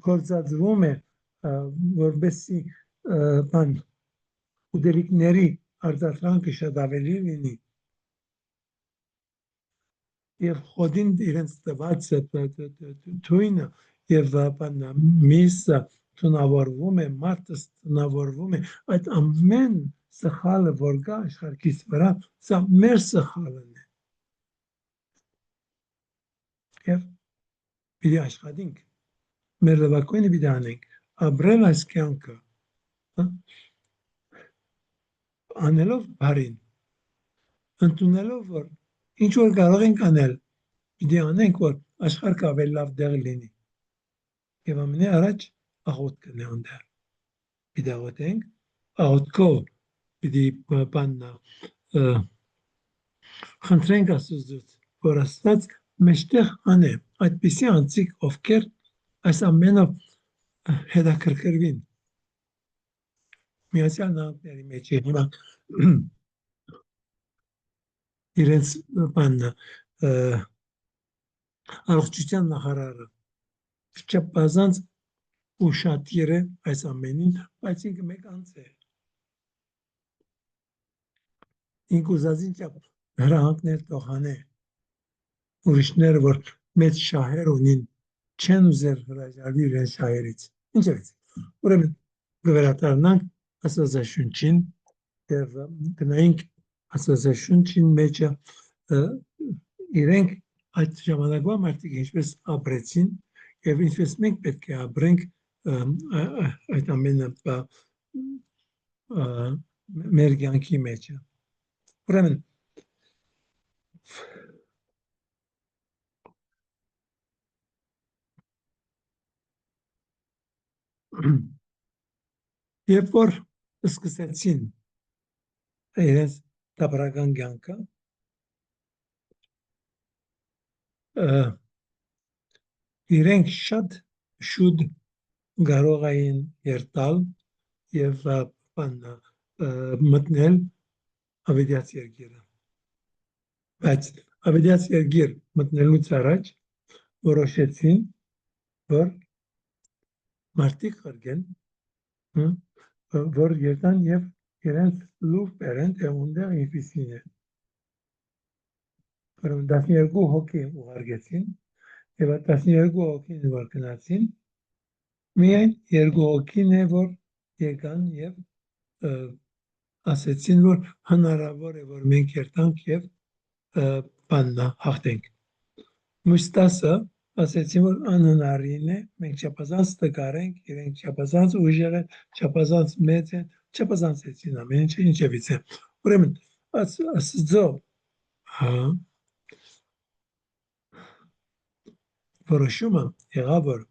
կործածվում է որբեսի բան ուդելիկների արտադրանքը շատ ավելի լինի եւ խոդին իրենց տված թույնը եւ բան միսը տնավորվում է, մարդը տնավորվում է, այդ ամեն սխալը, որ կա աշխարհիս վրա, սա մեր սխալն է։ Եվ պիտի աշխատենք, մեր լավագույնը պիտի անենք, ապրել այս կյանքը, անելով բարին, ընդունելով, որ ինչ որ կարող ենք անել, պիտի անենք, որ աշխարհը ավելի լավ տեղ լինի։ Եվ ամենաառաջ աղոթքն է այնտեղ։ Պիտի աղոթենք, աղոթքով պիտի բաննա խնդրենք Աստծուց, որ Աստված մեջտեղ անե այդպիսի անձիկ, ովքեր այս ամենը հետաքրքրվին։ Միացյալ Նահանգների մեջ հիմա իրենց բաննը առողջության նախարարը չափազանց ուշադիր է այս ամենին, բայց ինքը մեկ անձ է։ Ինքը ուզածին չափ հրահանգներ տոխանե, ուրիշները, որ մեծ շահեր ունին, չեն ուզեր հրաժարվի իրենց շահերից։ Ինչևից, ուրեմն գվերատարնանք Աստվածաշունչին եւ գնայինք Աստվածաշունչին մեջը իրենք այդ ժամանակվա մարդիկ ինչպես ապրեցին եւ ինչպես մենք պետք է ապրենք այդ ամենը մեր կյանքի մեջ։ Ուրեմն երբ որ սկսեցին իրենց դապրական կյանքը, իրենք շատ շուտ կարող էին երթալ եւ մտնել ավետյաց երկիրը։ Բայց ավետյաց երկիր մտնելուց առաջ որոշեցին, որ մարդիկ կրկեն, որ երթան եւ իրենց լուր բերեն, թե ունդեղ ինչպիսին է։ Որում 12 հոգի ուղարկեցին եւ 12 հոգին որ գնացին, միայն 2 հոգին է որ եկան եւ ասեցին, որ հնարավոր է որ մենք երթանք եւ բաննա հաղթենք։ Մյուս 10-ը ասեցին, որ անհնարին է, մենք չափազանց տկար ենք, իրենք չափազանց ուժեղ են, չափազանց մեծ են, չափազանցեցին ամեն ինչը ինչևից է։ Ուրեմն Աստծո որոշումը եղավ, որ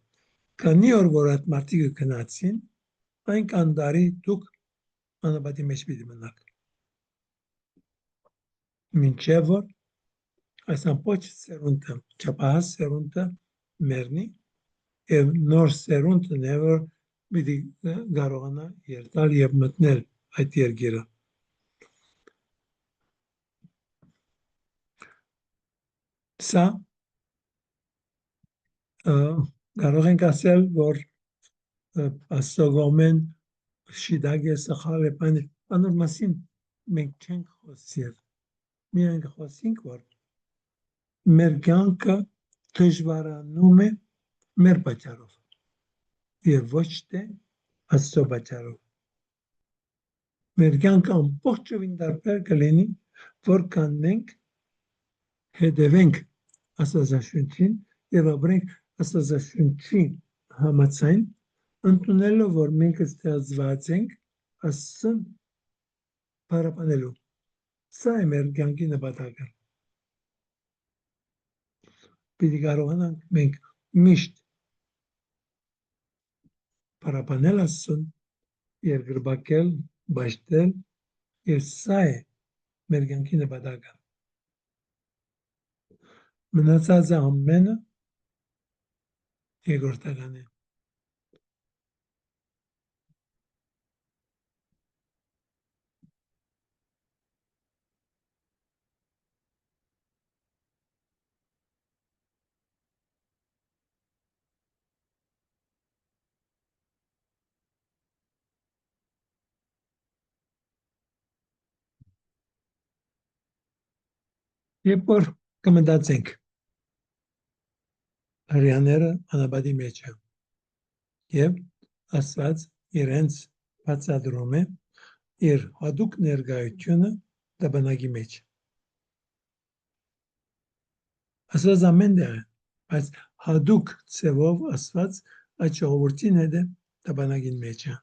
քանի որ այդ մարդիկը գնացին, այնքան տարի դուք անապատի մեջ պիտի մնաք։ Մինչև որ այս ամբողջ սերունդը, չափահաս սերունդը մեռնի եւ նոր սերունդն է, որ պիտի կարողանա երթալ եւ մտնել այդ երկիրը։ Սա կարող ենք ասել, որ Աստծո կողմեն շիդագ է, սխալ է, բանոր մասին մենք չենք խոսել։ Միայն խոսենք, որ մեր կյանքը դժվարանում է մեր պատճառով եւ ոչ թե Աստծո պատճառով։ Մեր կյանքը ամբողջովին տարբեր կլինի, որքան մենք հետևենք Աստվածաշունչին եւ ապրենք Աստվածաշունչի համաձայն, ընդունելով, որ մենք ստեղծված ենք Աստծուն պարապանելու։ Սա է մեր կյանքի նպատակը։ Պիտի կարողանանք մենք միշտ պարապանել Աստծուն, երկրպագել, բաշխել, եւ սա է մեր կյանքի նպատակը։ Մնացածը ամենը երկրորդական է։ Երբ որ կմտածենք հрьяաները անապատի մեջ են եւ Աստված իրենց բացատրում է իր հատուկ ներկայությունը տաբանակի մեջ։ Աստված ամեն տեղ է, բայց հատուկ ձևով Աստված այդ ժողովրդին հետ է տաբանակին մեջ է։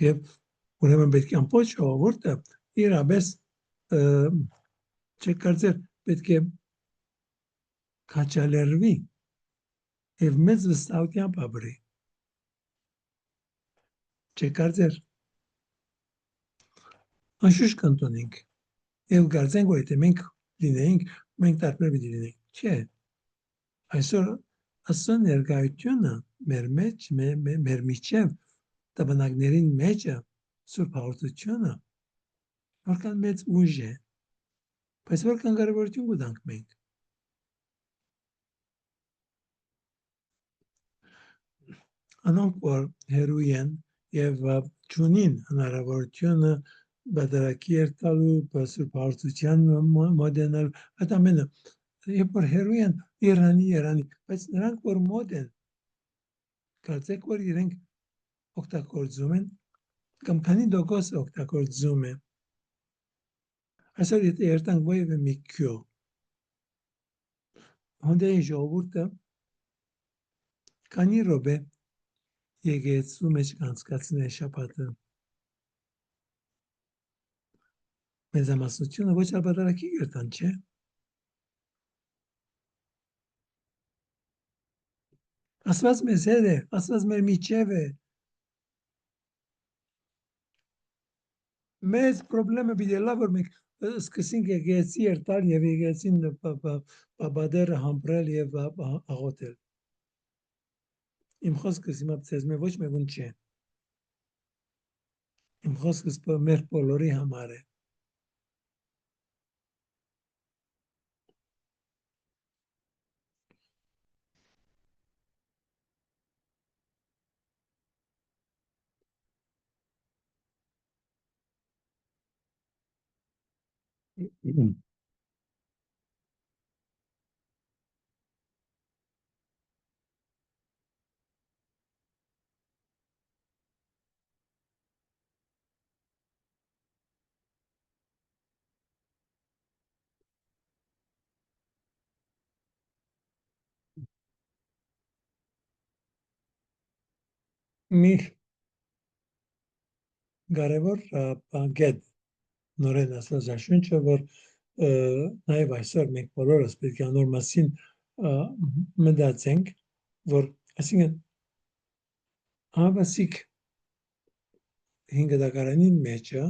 Եվ ուրեմն պետք է ամբողջ ժողովուրդը իրապես չկարծեր պետք է քաջալերվի եւ մեծ վստահությամբ ապրի։ Չկարծեր անշուշտ կընտունենք եւ կարծենք որ եթե մենք լինեինք մենք տարբեր պիտի լինենք։ Չէ։ Այսօր Աստծո ներկայությունը մեր մեջ մեր միջև տաբանակներին մեջը Սուրբ Հաղորդությունը որքան մեծ ուժ է, բայց որքան կարևորություն կտանք մենք։ Անոնք որ հերույ են եւ ճունին հնարավորությունը բادرակի երթալու, Սուրբ Հաղորդության մոդենալ, այդ ամենը երբ որ հերույ են Երանի, բայց նրանք որ մոդ են, կարծեք որ իրենք օգտագործում են կամ քանի տոկոս օգտագործում է։ Այսօր եթե երթանք որևէ մի քյո, հոնդեի ժողովուրդը քանի րոպե եկեղեցու մեջ կանցկացնի շաբաթը։ Մեծամասնությունը ոչ բادرակի երթան, չէ։ Աստված մեզ հետ է, Աստված մեր միջև է։ Մեծ խնդրեմը պիտի լավ որ մենք սկսենք եկեղեցի երթալ եւ եկեղեցին բادرը համբրել եւ աղոթել։ Իմ խոսքս հիմա ցեզ մե ոչ մեկուն չէ։ Իմ խոսքս մեր բոլորի համար է։ Մի կարևոր բան նորեն Աստվածաշունչը որ նաև այսօր մենք բոլորս պետք է անոր մասին մտածենք, որ այսինքն հավասիկ 5 դակարանին մեջը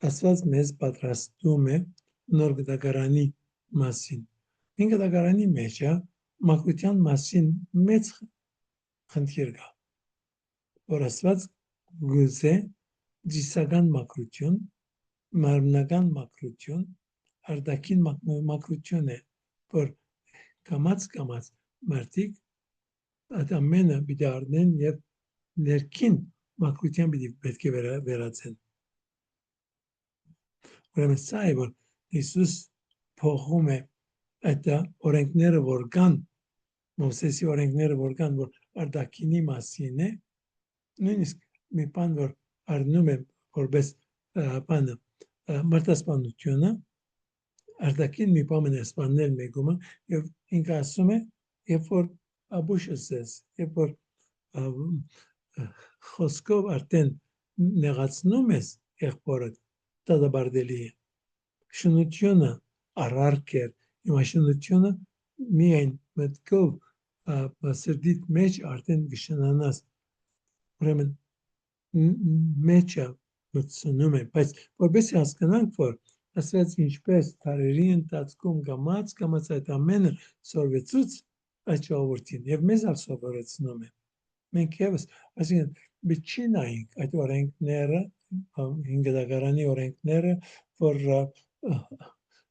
Աստված մեզ պատրաստում է նոր դակարանի մասին։ 5 դակարանի մեջը մաքրության մասին մեծ խնդիր կա, որ Աստված գուզե դիսական մաքրություն, մարմնական մաքրություն, արտաքին մաքրություն է, որ կամաց մարդիկ այդ ամենը պիտի առնեն եւ ներքին մաքրության պետք է վերածեն։ Ուրեմն սա է որ Հիսուս փոխում է այդ օրենքները որ կան, Մովսեսի օրենքները որ կան, որ արտաքինի մասին է, նույնիսկ մի բան որ առնում է որպես բանը մարտասպանությունը, արտաքին մի բան է սպանել մեկումը եւ ինքը ասում է, երբ որ աբուշս ես, երբ որ խոսքով արդեն նեղացնում ես եղբորը, դադարելի է։ Շնությունը առարկ է, հիմա շնությունը միայն մտքով սրտիդ մեջ արդեն կշնանաս, ուրեմն մեջը մտցնում է, բայց որպես հասկանանք, որ ասված ինչպես տարերի ընթացքում կամաց այդ ամենը սորվեցուց այդ ժողովրդին եւ մեզ սովորեցնում է։ Մենք եւս, այսինքն չի նայենք այդ օրենքները, 5 դակարանի օրենքները, որ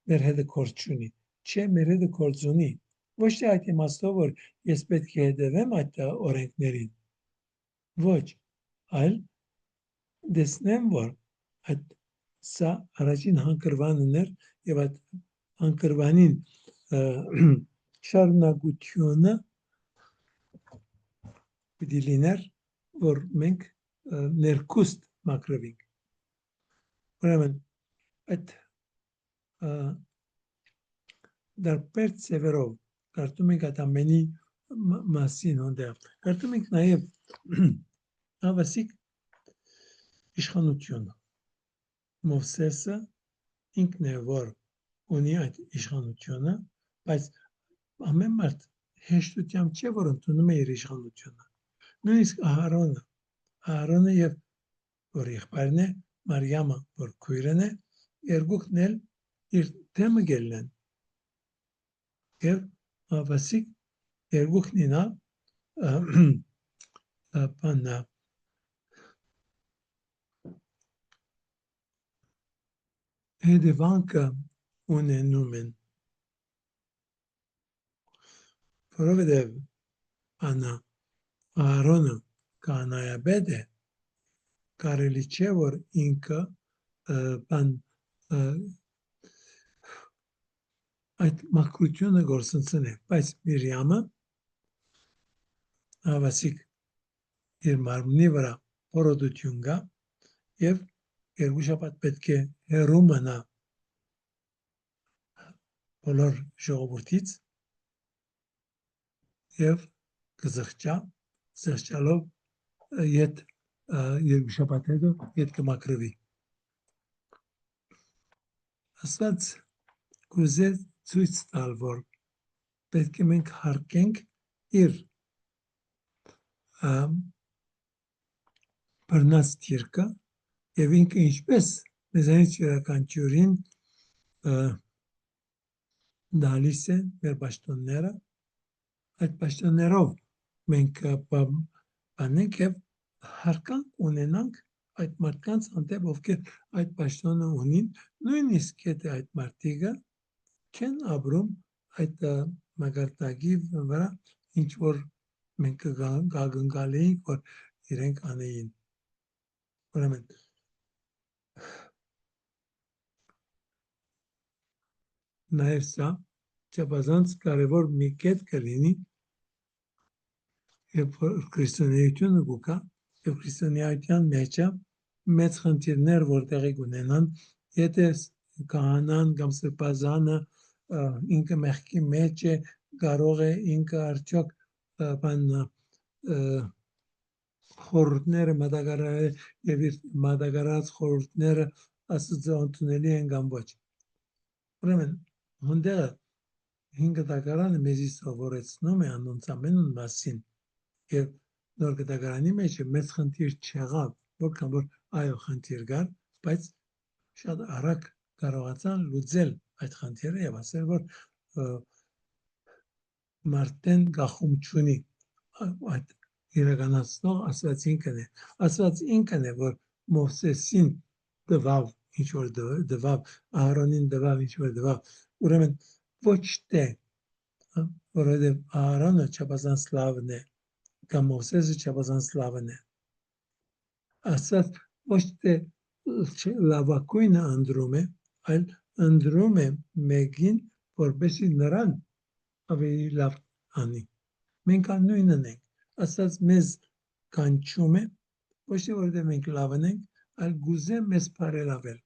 մեր հետ գործ չունի։ Չէ, մեր հետ գործ ունի։ Ոչ թե այդ իմաստով, որ ես պետք է հետևեմ այդ օրենքներին։ Ոչ, այլ դեսնեմ, որ այդ սա առաջին հանգրվանն էր եւ այդ հանգրվանին շարունակությունը պիտի լիներ որ մենք ներքուստ մակրվենք։ Ուրեմն այդ դարբեր ծևերով կարդում ենք այդ ամենի մասին հանդեպ։ Կարդում ենք նաև ավասիկ իշխանությունը։ Մովսեսը ինքն է որ ունի այդ իշխանությունը, բայց ամեն մարդ հեշտությամբ չէ որ ընդունում է իր իշխանությունը։ Նույնիսկ Ահարոնը եւ որ եղբայրն է, Մարիամը որ քույրն է, երկուքն էլ իր թեմը գելեն։ Եվ ավասիկ երկուքն ինա բանա հետևանքը ունենում են, որովհետև Ահարոնը կանայաբեդ է, կարելի չէ որ ինքը այդ մաքրությունը գործընծն է, բայց Միրյամը ավասիկ իր մարմնի վրա փորոտություն կա եւ երկու շաբաթ պետք է հեռու մնա բոլոր ժողովրդից եւ զղջալով ետ երկու շաբաթ հետո ետ կմաքրվի։ Աստված կուզե ցույց տալ, որ պետք է մենք հարգենք իր բռնած թիրքը եւ ինքը ինչպես մեզանից յուրաքանչյուրին դալիս է մեր պաշտոնները, այդ պաշտոններով մենք բանենք եւ հարկանք ունենանք այդ մարդկանց հանդեպ, ովքեր այդ պաշտոնը ունին, նույնիսկ եթե այդ մարդիկը չեն ապրում այդ մագարտակի վրա, ինչ որ մենք գագնգալ էինք, որ իրենք անեին։ Ուրեմն նաև սա չափազանց կարևոր մի կետ կլինի, երբ որ քրիստոնեությունը կուկա, եւ քրիստոնեության մեջը մեծ խնդիրներ որտեղի կունենան, եթե քահանան կամ սրբազանը ինքը մեղքի մեջ է, կարող է ինքը արդյոք խորհուրդները մատակարարել եւ իր մատակարարած խորհուրդները Աստծո ընդունելի են կամ ոչ։ Ուրեմն հոնդերը 5 դակարանը մեզի սովորեցնում է անոնցամենուն մասին եւ նոր դակարանի մեջ մեծ խնդիր չեղավ, որքան որ այո խնդիր կար, բայց շատ արագ կարողացան լուծել այդ խնդիրը եւ ասել որ մարդեն գախում չունի այդ իրականացնող Աստված ինքն է։ Աստված ինքն է որ Մովսեսին տվավ ինչ որ տվավ, Ահարոնին տվավ ինչ որ տվավ, ուրեմն ոչ թե որովհետև Ահարոնը չափազանց լավն է կամ Մովսեսը չափազանց լավն է, Աստված ոչ թե լավակույնը ընտրում է, այլ ընտրում է մեկին, որպեսզի նրան ավելի լավ անի։ Մենք նույնն ենք, Աստված մեզ կանչում է, ոչ թե որովհետև մենք լավն ենք, այլ գուզե մեզ բարելավել։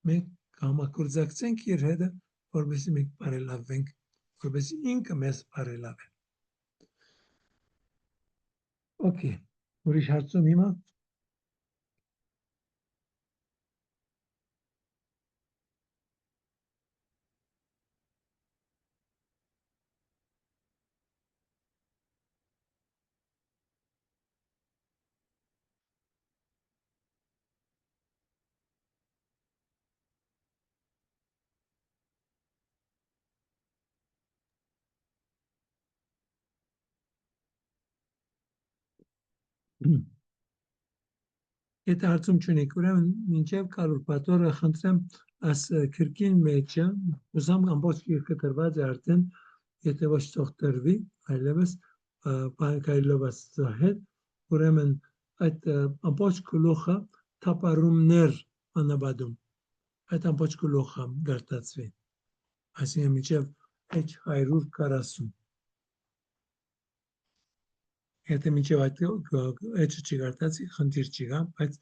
Մենք համագործակցենք իր հետ, որպեսզի մենք բարելավենք, որպեսզի ինքը մեզ բարելավի։ Okay, ուրիշ հարցում հիմա։ Եթե հարցում չունեք, ուրեմն մինչև Կարլ Պատորը խնդրեմ աս քրկին մեջը, ուզամ ամբողջ գիրքը դրված է արդեն, եթե ոչ թող դրվի, այլևս բանկայլով Աստծո հետ, ուրեմն այդ ամբողջ գլուխը թափառումներ անաբադում, այդ ամբողջ գլուխը գարտացվի, այսինքն մինչև H 140 Եթե մինչև այդ էջը չգարտած խնդիր չի գա, բայց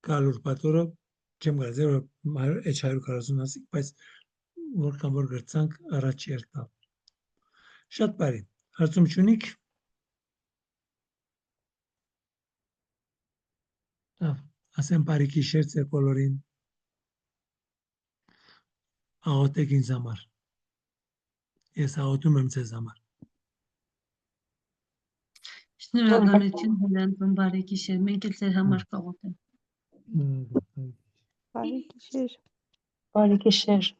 կալուր պատորը չեմ գազեր էջ 140 ասիկ, բայց որքան որ գրծանք առաջ երկավ։ Շատ բարի, հարցում չունիք։ Ասեմ բարի գիշեր ձեր բոլորին։ Աղոթեք ինձ համար։ Ես աղոթում եմ ձեզ համար։ Շնորհակալություն Հելեն, բարի գիշեր, մենք էլ ձեր համար կաղոթենք։ Բարի գիշեր։ Բարի գիշեր։